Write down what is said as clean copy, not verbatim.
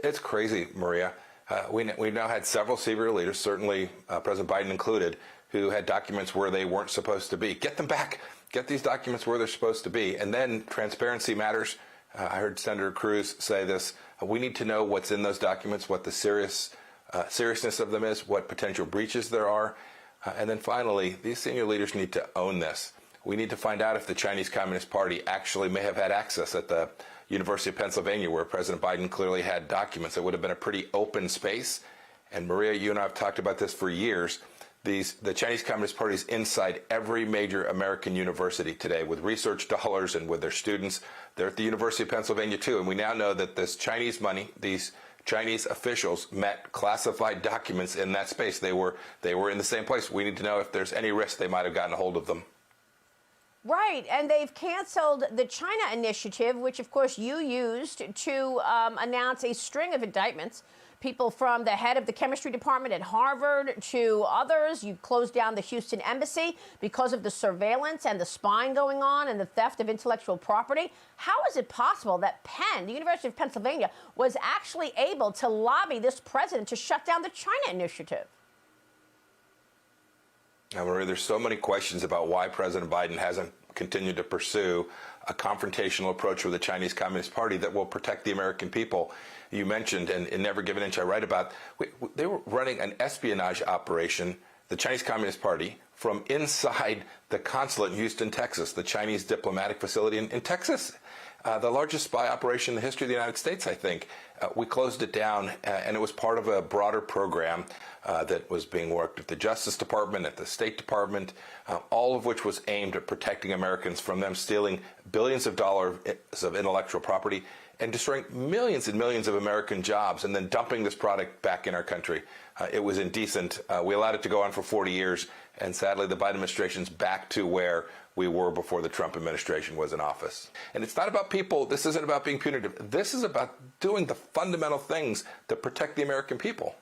It's crazy, Maria. We've now had several senior leaders, certainly President Biden included, who had documents where they weren't supposed to be. Get them back. Get these documents where they're supposed to be. And then transparency matters. I heard Senator Cruz say this. We need to know what's in those documents, what the seriousness of them is, what potential breaches there are. And then finally, these senior leaders need to own this. We need to find out if the Chinese Communist Party actually may have had access at the University of Pennsylvania, where President Biden clearly had documents. It would have been a pretty open space. And Maria, you and I have talked about this for years. The Chinese Communist Party is inside every major American university today with research dollars and with their students. They're at the University of Pennsylvania, too. And we now know that this Chinese money, these Chinese officials met classified documents in that space. They were in the same place. We need to know if there's any risk they might have gotten a hold of them. Right, and they've canceled the China initiative, which, of course, you used to announce a string of indictments. People from the head of the chemistry department at Harvard to others. You closed down the Houston embassy because of the surveillance and the spying going on and the theft of intellectual property. How is it possible that Penn, the University of Pennsylvania, was actually able to lobby this president to shut down the China initiative? Now, Maria, there's so many questions about why President Biden hasn't continued to pursue a confrontational approach with the Chinese Communist Party that will protect the American people. You mentioned, and in Never Give an Inch I write about, they were running an espionage operation, the Chinese Communist Party, from inside the consulate in Houston, Texas, the Chinese diplomatic facility in Texas. The largest spy operation in the history of the United States, I think. We closed it down, and it was part of a broader program that was being worked at the Justice Department, at the State Department, all of which was aimed at protecting Americans from them stealing billions of dollars of intellectual property and destroying millions and millions of American jobs and then dumping this product back in our country. It was indecent. We allowed it to go on for 40 years, and sadly the Biden administration's back to where we were before the Trump administration was in office. And it's not about people. This isn't about being punitive. This is about doing the fundamental things that protect the American people.